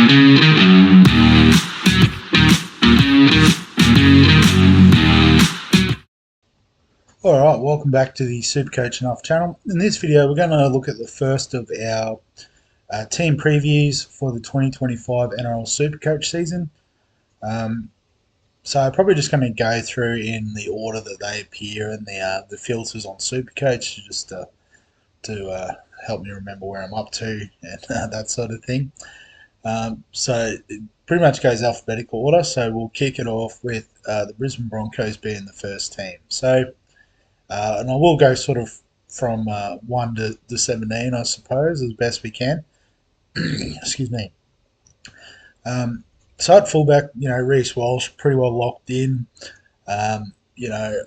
Alright, welcome back to the SuperCoach and Off channel. In this video, we're going to look at the first of our team previews for the 2025 NRL SuperCoach season. So I'm probably just going to go through in the order that they appear in the filters on SuperCoach, just to help me remember where I'm up to and that sort of thing. So it pretty much goes alphabetical order, so we'll kick it off with the Brisbane Broncos being the first team. So and I will go sort of from 1 to 17, I suppose, as best we can. Excuse me. So at fullback, Reece Walsh pretty well locked in. You know,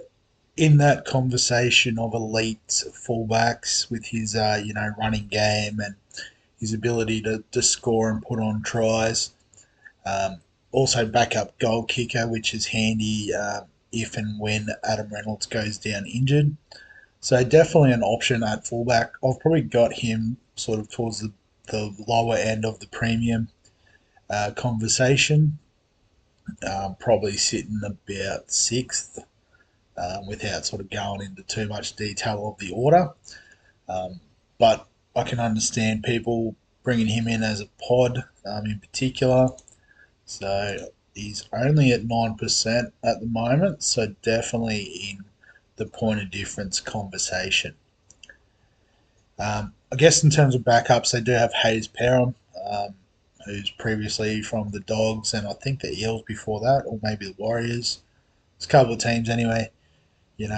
in that conversation of elite fullbacks with his, running game and his ability to score and put on tries. Also backup goal kicker, which is handy if and when Adam Reynolds goes down injured. So definitely an option at fullback. I've probably got him sort of towards the lower end of the premium conversation. Probably sitting about 6th without sort of going into too much detail of the order. But I can understand people bringing him in as a pod in particular. So he's only at 9% at the moment, so definitely in the point of difference conversation. I guess in terms of backups, they do have Hayes Perham, who's previously from the Dogs and I think the Eels before that, or maybe the Warriors. It's a couple of teams anyway.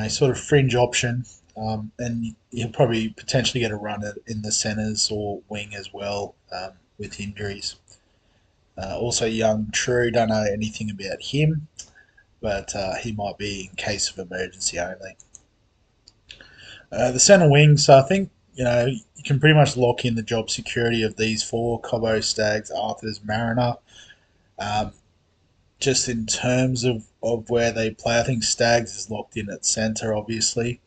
Sort of fringe option, and he'll probably potentially get a run in the centres or wing as well with injuries. Also young True, don't know anything about him, but he might be in case of emergency only. The centre wing, so I think, you can pretty much lock in the job security of these four: Cobbo, Staggs, Arthurs, Mariner. Just in terms of where they play, I think Staggs is locked in at centre, obviously.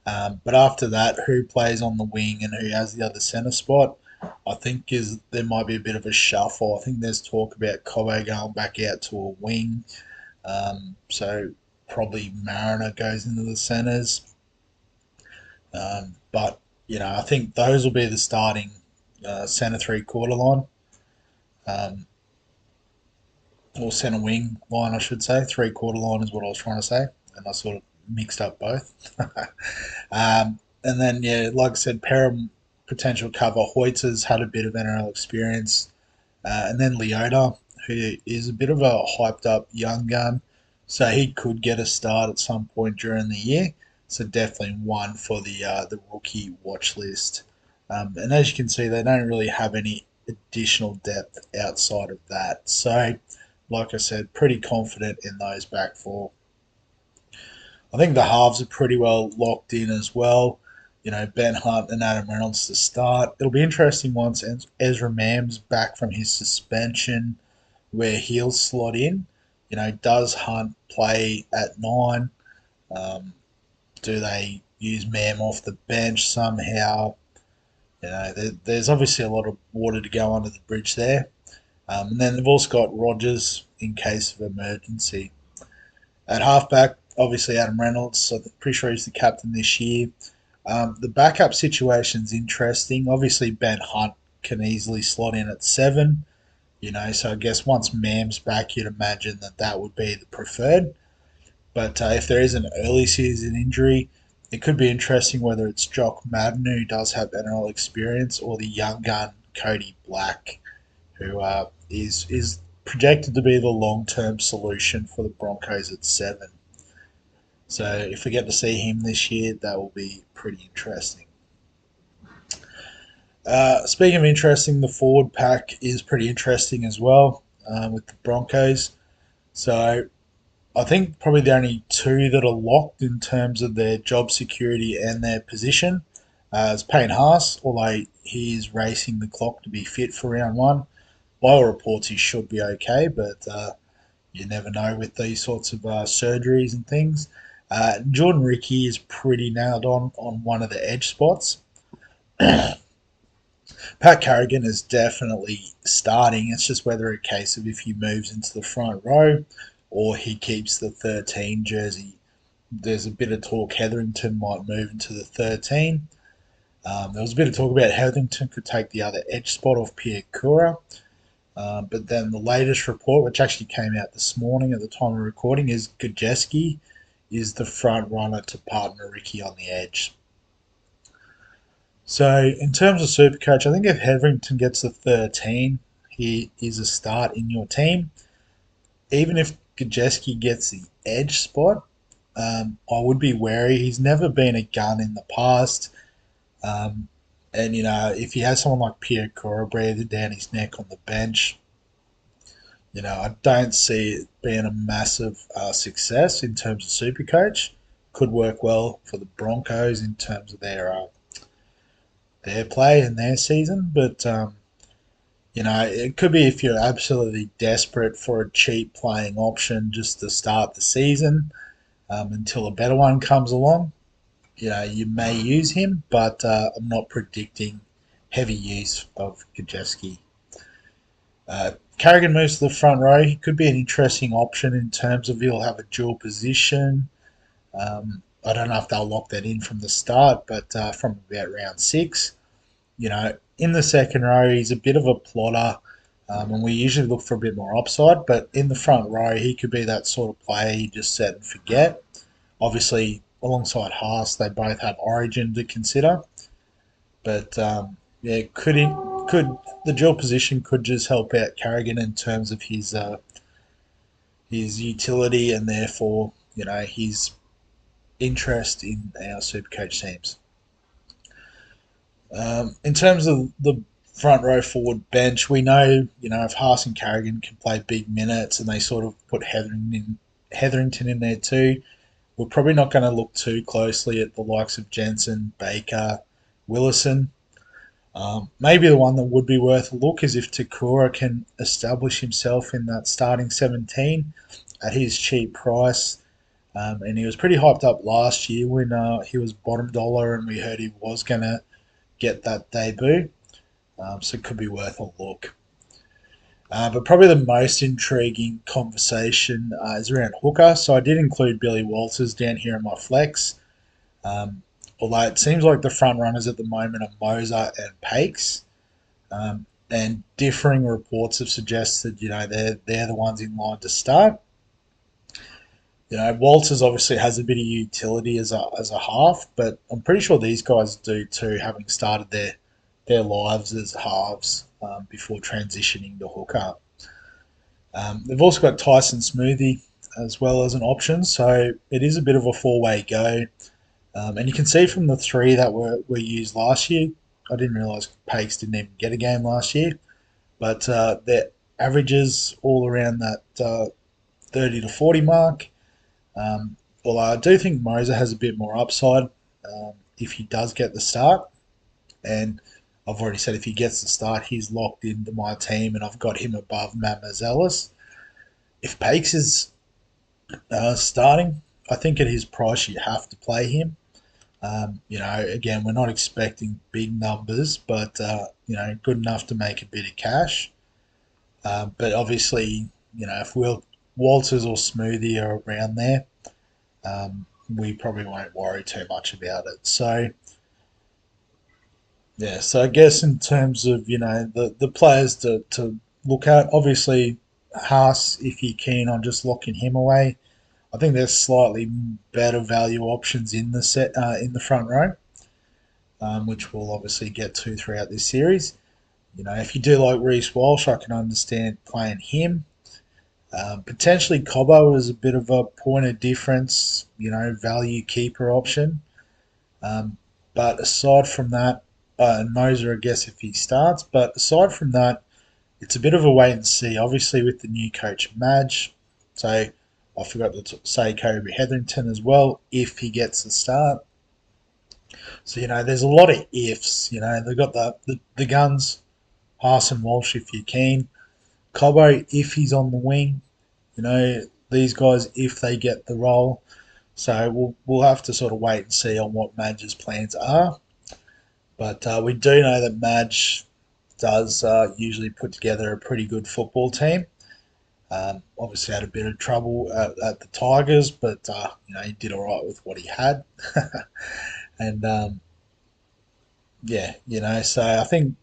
But after that, who plays on the wing and who has the other centre spot, I think there might be a bit of a shuffle. I think there's talk about Cobbo going back out to a wing. So probably Mariner goes into the centres. But, I think those will be the starting centre three-quarter line. Or centre wing line, I should say. Three-quarter line is what I was trying to say. And I sort of mixed up both. And then, like I said, Perham, potential cover. Hoyt's had a bit of NRL experience. And then Leota, who is a bit of a hyped up young gun. So he could get a start at some point during the year. So definitely one for the rookie watch list. And as you can see, they don't really have any additional depth outside of that. So, like I said, pretty confident in those back four. I think the halves are pretty well locked in as well. Ben Hunt and Adam Reynolds to start. It'll be interesting once Ezra Mam's back from his suspension, where he'll slot in. Does Hunt play at 9? Do they use Mam off the bench somehow? There's obviously a lot of water to go under the bridge there. And then they've also got Rogers in case of emergency. At halfback, obviously Adam Reynolds, so I'm pretty sure he's the captain this year. The backup situation's interesting. Obviously, Ben Hunt can easily slot in at 7. So I guess once Mam's back, you'd imagine that would be the preferred. But if there is an early season injury, it could be interesting whether it's Jock Madden, who does have NRL experience, or the young gun Cody Black, who is projected to be the long-term solution for the Broncos at 7. So if we get to see him this year, that will be pretty interesting. Speaking of interesting, the forward pack is pretty interesting as well with the Broncos. So I think probably the only two that are locked in terms of their job security and their position is Payne Haas, although he is racing the clock to be fit for round 1. By all reports, he should be okay, but you never know with these sorts of surgeries and things. Jordan Ricky is pretty nailed on one of the edge spots. Pat Carrigan is definitely starting. It's just whether a case of if he moves into the front row or he keeps the 13 jersey. There's a bit of talk Hetherington might move into the 13. There was a bit of talk about Hetherington could take the other edge spot off Pierre Cura. But then the latest report, which actually came out this morning at the time of recording, is Gajeski is the front runner to partner Ricky on the edge. So in terms of Supercoach, I think if Hetherington gets the 13, he is a start in your team. Even if Gajeski gets the edge spot, I would be wary. He's never been a gun in the past. Um, and, if he has someone like Pierre Cora breathing down his neck on the bench, I don't see it being a massive success in terms of Supercoach. Could work well for the Broncos in terms of their play and their season, but it could be if you're absolutely desperate for a cheap playing option just to start the season until a better one comes along. You may use him, but I'm not predicting heavy use of Gajeski. Carrigan moves to the front row. He could be an interesting option in terms of he'll have a dual position. I don't know if they'll lock that in from the start, but from about round 6, in the second row, he's a bit of a plotter, and we usually look for a bit more upside. But in the front row, he could be that sort of player you just set and forget. Obviously, alongside Haas, they both have Origin to consider. But could the dual position could just help out Carrigan in terms of his utility and therefore his interest in our Supercoach teams. In terms of the front row forward bench, we know if Haas and Carrigan can play big minutes and they sort of put Hetherington in there too, we're probably not going to look too closely at the likes of Jensen, Baker, Willison. Maybe the one that would be worth a look is if Takura can establish himself in that starting 17 at his cheap price. And he was pretty hyped up last year when he was bottom dollar and we heard he was going to get that debut. So it could be worth a look. But probably the most intriguing conversation is around hooker. So I did include Billy Walters down here in my flex. Although it seems like the front runners at the moment are Moser and Pakes. And differing reports have suggested, they're the ones in line to start. Walters obviously has a bit of utility as a half, but I'm pretty sure these guys do too, having started their lives as halves before transitioning to hooker. They've also got Tyson Smoothie as well as an option, so it is a bit of a four-way go. And you can see from the 3 that were used last year, I didn't realise Pakes didn't even get a game last year, but their averages all around that 30 to 40 mark. Although I do think Moser has a bit more upside if he does get the start. And I've already said if he gets the start, he's locked into my team and I've got him above Matt Mazelis. If Pakes is starting, I think at his price you have to play him. Again, we're not expecting big numbers, but good enough to make a bit of cash. But obviously, if Walters or Smoothie are around there, we probably won't worry too much about it. So, yeah, so I guess in terms of, the players to look at, obviously, Haas, if you're keen on just locking him away, I think there's slightly better value options in the front row, which we'll obviously get to throughout this series. If you do like Reece Walsh, I can understand playing him. Potentially Cobbo is a bit of a point of difference, value keeper option. But aside from that, and Moser, I guess, if he starts, but aside from that, it's a bit of a wait and see. Obviously, with the new coach Madge, so I forgot to say Kobe Hetherington as well, if he gets the start. So, there's a lot of ifs. They've got the guns, Haas and Walsh if you're keen. Cobbo, if he's on the wing, these guys, if they get the role. So we'll have to sort of wait and see on what Madge's plans are. But we do know that Madge does usually put together a pretty good football team. Obviously, had a bit of trouble at the Tigers, but he did all right with what he had. And yeah, so I think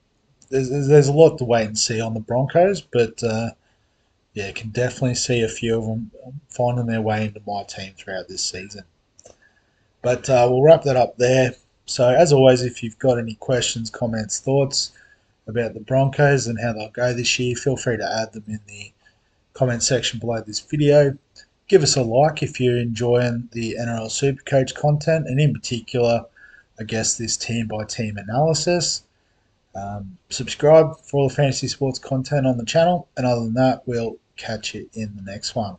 there's a lot to wait and see on the Broncos, but yeah, can definitely see a few of them finding their way into my team throughout this season. But we'll wrap that up there. So, as always, if you've got any questions, comments, thoughts about the Broncos and how they'll go this year, feel free to add them in the comment section below this video. Give us a like if you're enjoying the NRL SuperCoach content, and in particular, I guess this team by team analysis. Subscribe for all the fantasy sports content on the channel, and other than that, we'll catch you in the next one.